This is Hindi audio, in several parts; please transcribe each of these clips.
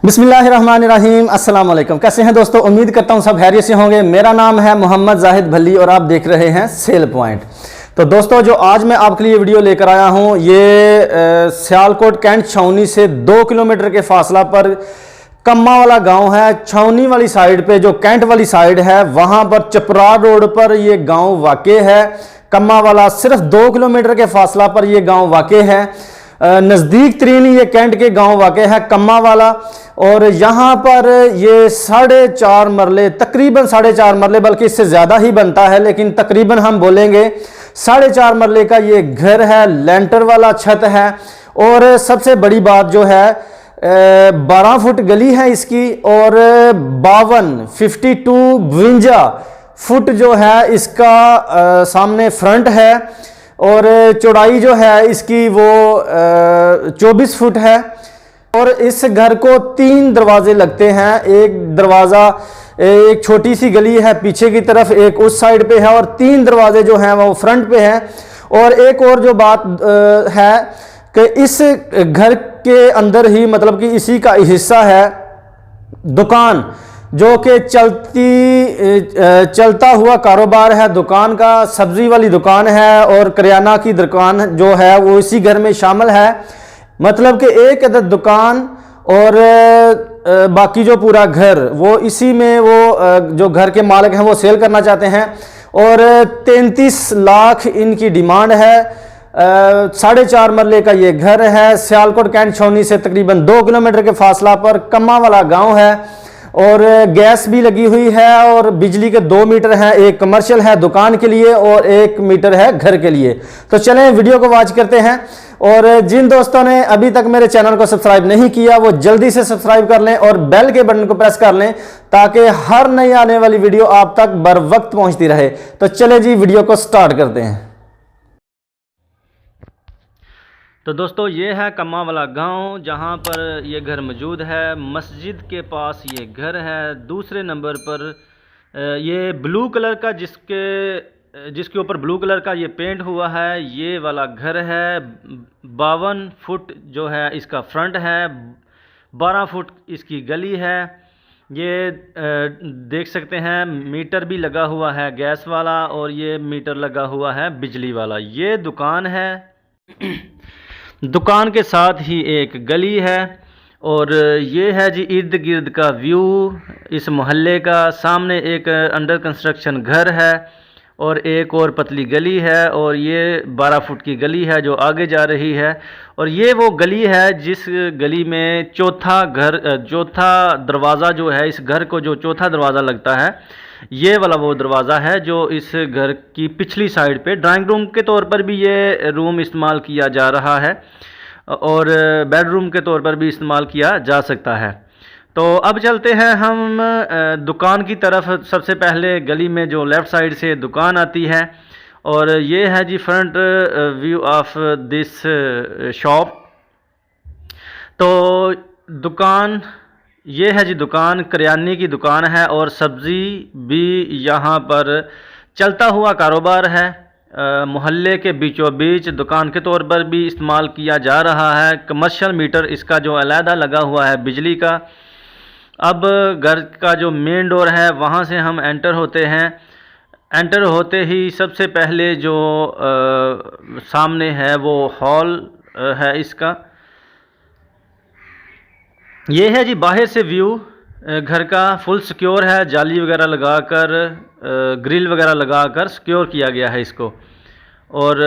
बिस्मिल्लाहिर्रहमानिर्रहीम। अस्सलाम वालेकुम। कैसे हैं दोस्तों? उम्मीद करता हूं सब खैरियत से होंगे। मेरा नाम है मोहम्मद जाहिद भल्ली और आप देख रहे हैं सेल पॉइंट। तो दोस्तों, जो आज मैं आपके लिए वीडियो लेकर आया हूं ये सियालकोट कैंट छावनी से 2 किलोमीटर के फासला पर कम्मा वाला गांव है। छावनी वाली साइड पे जो कैंट वाली साइड है वहां पर चपरा रोड पर ये गांव वाक़े है। कम्मा वाला सिर्फ 2 किलोमीटर के फासला पर ये गांव वाक़े है। नज़दीक तरीन ये कैंट के गांव वाक़े है कम्मा वाला। और यहाँ पर ये 4.5 मरले, तकरीबन 4.5 मरले, बल्कि इससे ज़्यादा ही बनता है, लेकिन तकरीबन हम बोलेंगे 4.5 मरले का ये घर है। लेंटर वाला छत है। और सबसे बड़ी बात जो है 12 फुट गली है इसकी और 52 फुट जो है इसका सामने फ्रंट है। और चौड़ाई जो है इसकी वो 24 फुट है। और इस घर को 3 दरवाजे लगते हैं। एक दरवाज़ा, एक छोटी सी गली है पीछे की तरफ, एक उस साइड पे है, और 3 दरवाजे जो हैं वो फ्रंट पे हैं। और एक और जो बात है कि इस घर के अंदर ही, मतलब कि इसी का हिस्सा है दुकान, जो कि चलता हुआ कारोबार है दुकान का। सब्जी वाली दुकान है और करियाना की दुकान जो है वो इसी घर में शामिल है। मतलब कि एक अदद दुकान और बाकी जो पूरा घर वो इसी में, वो जो घर के मालिक हैं वो सेल करना चाहते हैं। और 33 लाख इनकी डिमांड है। 4.5 मरले का ये घर है। सियालकोट कैंट छावनी से तकरीबन 2 किलोमीटर के फासला पर कम्मा वाला गांव है। और गैस भी लगी हुई है और बिजली के 2 मीटर हैं। एक कमर्शियल है दुकान के लिए और 1 मीटर है घर के लिए। तो चलें वीडियो को वॉच करते हैं। और जिन दोस्तों ने अभी तक मेरे चैनल को सब्सक्राइब नहीं किया वो जल्दी से सब्सक्राइब कर लें और बेल के बटन को प्रेस कर लें ताकि हर नई आने वाली वीडियो आप तक बर वक्त पहुंचती रहे। तो चले जी वीडियो को स्टार्ट करते हैं। तो दोस्तों, ये है कम्मा वाला गांव जहां पर ये घर मौजूद है। मस्जिद के पास ये घर है। दूसरे नंबर पर ये ब्लू कलर का, जिसके ऊपर ब्लू कलर का ये पेंट हुआ है, ये वाला घर है। 52 फुट जो है इसका फ्रंट है, 12 फुट इसकी गली है। ये देख सकते हैं मीटर भी लगा हुआ है गैस वाला और ये मीटर लगा हुआ है बिजली वाला। ये दुकान है। दुकान के साथ ही एक गली है। और ये है जी इर्द गिर्द का व्यू इस मोहल्ले का। सामने एक अंडर कंस्ट्रक्शन घर है और एक और पतली गली है। और ये 12 फुट की गली है जो आगे जा रही है। और ये वो गली है जिस गली में चौथा दरवाज़ा जो है, इस घर को जो चौथा दरवाज़ा लगता है, ये वाला वो दरवाज़ा है जो इस घर की पिछली साइड पे ड्राइंग रूम के तौर पर भी ये रूम इस्तेमाल किया जा रहा है और बेडरूम के तौर पर भी इस्तेमाल किया जा सकता है। तो अब चलते हैं हम दुकान की तरफ। सबसे पहले गली में जो लेफ़्ट साइड से दुकान आती है और ये है जी front view of this shop. तो दुकान, ये है जी दुकान, करियाने की दुकान है और सब्ज़ी भी यहाँ पर चलता हुआ कारोबार है। मोहल्ले के बीचों बीच दुकान के तौर पर भी इस्तेमाल किया जा रहा है। कमर्शियल मीटर इसका जो अलहदा लगा हुआ है बिजली का। अब घर का जो मेन डोर है वहाँ से हम एंटर होते हैं। एंटर होते ही सबसे पहले जो सामने है वो हॉल है इसका। ये है जी बाहर से व्यू घर का। फुल सिक्योर है, जाली वगैरह लगाकर, ग्रिल वगैरह लगाकर सिक्योर किया गया है इसको। और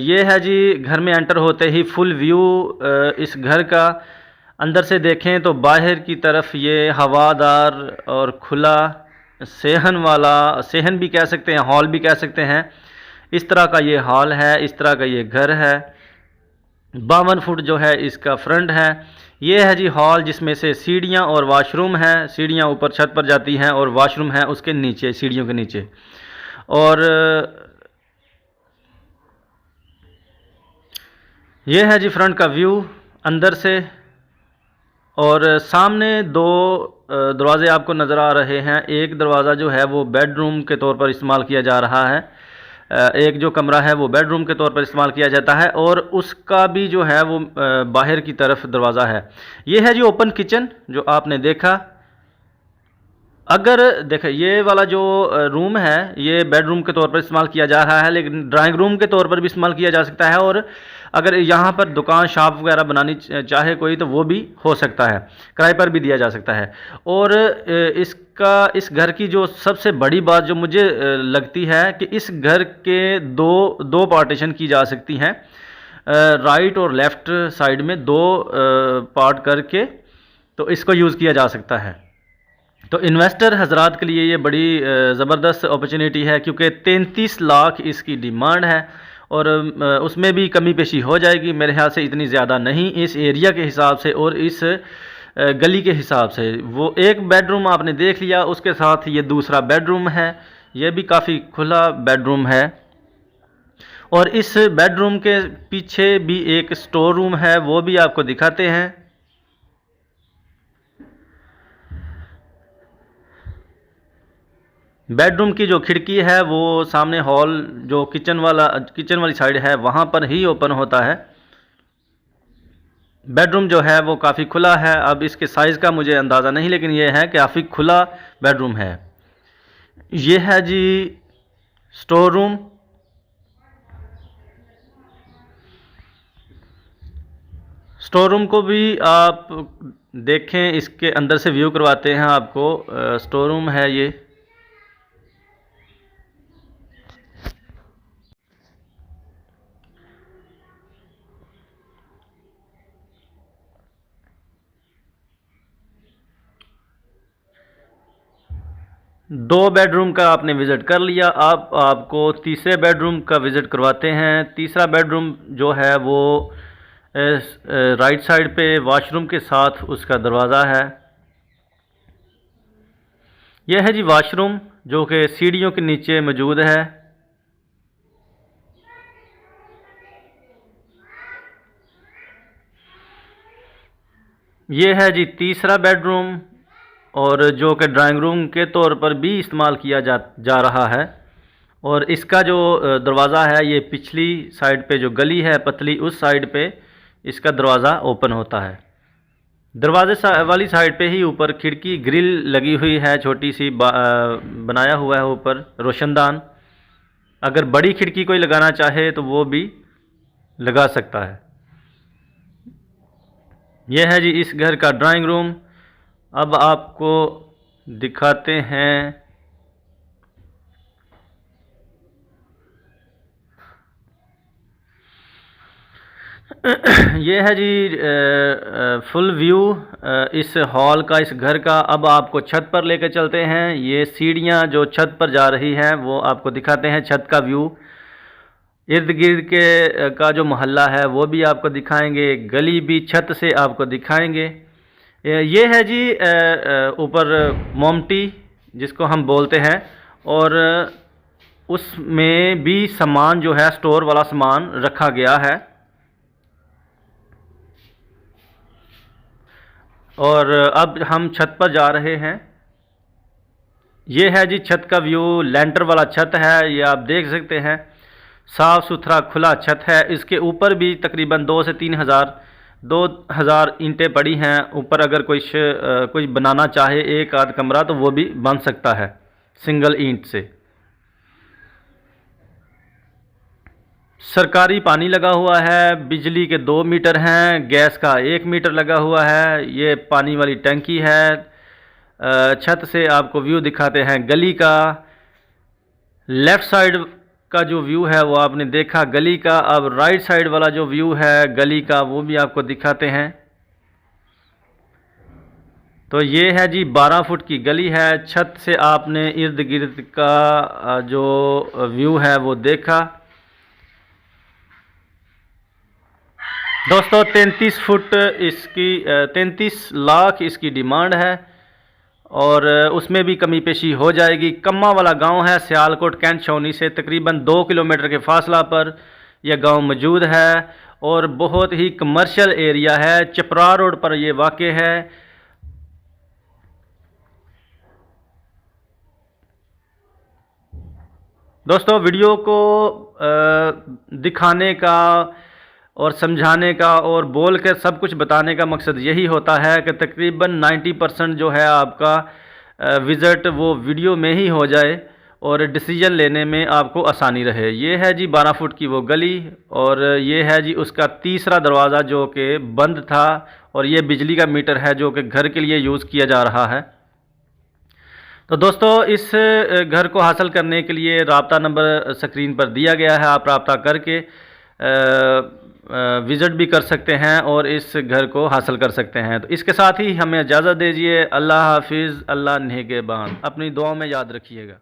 ये है जी घर में एंटर होते ही फुल व्यू इस घर का। अंदर से देखें तो बाहर की तरफ ये हवादार और खुला सेहन वाला, सेहन भी कह सकते हैं, हॉल भी कह सकते हैं, इस तरह का ये हॉल है, इस तरह का ये घर है। 52 फुट जो है इसका फ्रंट है। ये है जी हॉल जिसमें से सीढ़ियाँ और वाशरूम है। सीढ़ियाँ ऊपर छत पर जाती हैं और वाशरूम है उसके नीचे, सीढ़ियों के नीचे। और ये है जी फ्रंट का व्यू अंदर से। और सामने 2 दरवाज़े आपको नज़र आ रहे हैं। एक दरवाज़ा जो है वो बेडरूम के तौर पर इस्तेमाल किया जा रहा है। एक जो कमरा है वो बेडरूम के तौर पर इस्तेमाल किया जाता है और उसका भी जो है वो बाहर की तरफ दरवाज़ा है। ये है जी ओपन किचन जो आपने देखा। अगर देखें ये वाला जो रूम है ये बेडरूम के तौर पर इस्तेमाल किया जा रहा है, लेकिन ड्राइंग रूम के तौर पर भी इस्तेमाल किया जा सकता है, और अगर यहाँ पर दुकान शॉप वगैरह बनानी चाहे कोई तो वो भी हो सकता है, किराए पर भी दिया जा सकता है। और इस घर की जो सबसे बड़ी बात जो मुझे लगती है कि इस घर के दो पार्टीशन की जा सकती हैं, राइट और लेफ़्ट साइड में दो पार्ट करके, तो इसको यूज़ किया जा सकता है। तो इन्वेस्टर हजरात के लिए ये बड़ी ज़बरदस्त अपॉर्चुनिटी है, क्योंकि 33 लाख इसकी डिमांड है और उसमें भी कमी पेशी हो जाएगी, मेरे ख्याल से इतनी ज़्यादा नहीं इस एरिया के हिसाब से और इस गली के हिसाब से। वो एक बेडरूम आपने देख लिया, उसके साथ ये दूसरा बेडरूम है, ये भी काफ़ी खुला बेडरूम है। और इस बेडरूम के पीछे भी एक स्टोर रूम है, वो भी आपको दिखाते हैं। बेडरूम की जो खिड़की है वो सामने हॉल जो किचन वाली साइड है वहाँ पर ही ओपन होता है। बेडरूम जो है वो काफ़ी खुला है, अब इसके साइज़ का मुझे अंदाज़ा नहीं, लेकिन ये है कि काफ़ी खुला बेडरूम है। ये है जी स्टोर रूम। स्टोर रूम को भी आप देखें, इसके अंदर से व्यू करवाते हैं आपको। स्टोर रूम है ये। दो बेडरूम का आपने विज़िट कर लिया, आप आपको तीसरे बेडरूम का विज़िट करवाते हैं। तीसरा बेडरूम जो है वो राइट साइड पे वॉशरूम के साथ उसका दरवाज़ा है। यह है जी वॉशरूम जो कि सीढ़ियों के नीचे मौजूद है। यह है जी तीसरा बेडरूम, और जो कि ड्राइंग रूम के तौर पर भी इस्तेमाल किया जा रहा है। और इसका जो दरवाज़ा है ये पिछली साइड पे जो गली है पतली, उस साइड पे इसका दरवाज़ा ओपन होता है। दरवाजे वाली साइड पे ही ऊपर खिड़की ग्रिल लगी हुई है, छोटी सी बनाया हुआ है ऊपर रोशनदान। अगर बड़ी खिड़की कोई लगाना चाहे तो वो भी लगा सकता है। यह है जी इस घर का ड्राइंग रूम। अब आपको दिखाते हैं ये है जी फुल व्यू इस हॉल का, इस घर का। अब आपको छत पर लेकर चलते हैं। ये सीढ़ियाँ जो छत पर जा रही हैं वो आपको दिखाते हैं, छत का व्यू। इर्द गिर्द के का जो मोहल्ला है वो भी आपको दिखाएंगे, गली भी छत से आपको दिखाएंगे। ये है जी ऊपर मोमटी जिसको हम बोलते हैं, और उसमें भी सामान जो है स्टोर वाला सामान रखा गया है। और अब हम छत पर जा रहे हैं। ये है जी छत का व्यू, लेंटर वाला छत है, ये आप देख सकते हैं, साफ़ सुथरा खुला छत है। इसके ऊपर भी तकरीबन 2,000 ईंटें पड़ी हैं ऊपर। अगर कोई बनाना चाहे एक आध कमरा तो वो भी बन सकता है सिंगल ईंट से। सरकारी पानी लगा हुआ है, बिजली के 2 मीटर हैं, गैस का 1 मीटर लगा हुआ है। ये पानी वाली टंकी है। छत से आपको व्यू दिखाते हैं गली का। लेफ़्ट साइड का जो व्यू है वो आपने देखा गली का। अब राइट साइड वाला जो व्यू है गली का वो भी आपको दिखाते हैं। तो ये है जी 12 फुट की गली है। छत से आपने इर्द गिर्द का जो व्यू है वो देखा। दोस्तों 33 लाख इसकी डिमांड है, और उसमें भी कमी पेशी हो जाएगी। कम्मा वाला गांव है, सियालकोट कैंट छावनी से तकरीबन 2 किलोमीटर के फासला पर यह गांव मौजूद है, और बहुत ही कमर्शियल एरिया है। चपरा रोड पर यह वाक़ है। दोस्तों वीडियो को दिखाने का और समझाने का और बोल कर सब कुछ बताने का मकसद यही होता है कि तकरीबन 90% जो है आपका विज़िट वो वीडियो में ही हो जाए और डिसीजन लेने में आपको आसानी रहे। ये है जी 12 फुट की वो गली और ये है जी उसका तीसरा दरवाज़ा जो कि बंद था और ये बिजली का मीटर है जो कि घर के लिए यूज़ किया जा रहा है। तो दोस्तों इस घर को हासिल करने के लिए राब्ता नंबर स्क्रीन पर दिया गया है, आप राब्ता करके विज़िट भी कर सकते हैं और इस घर को हासिल कर सकते हैं। तो इसके साथ ही हमें इजाज़त दीजिए। अल्लाह हाफिज़, अल्लाह निगहबान। अपनी दुआओं में याद रखिएगा।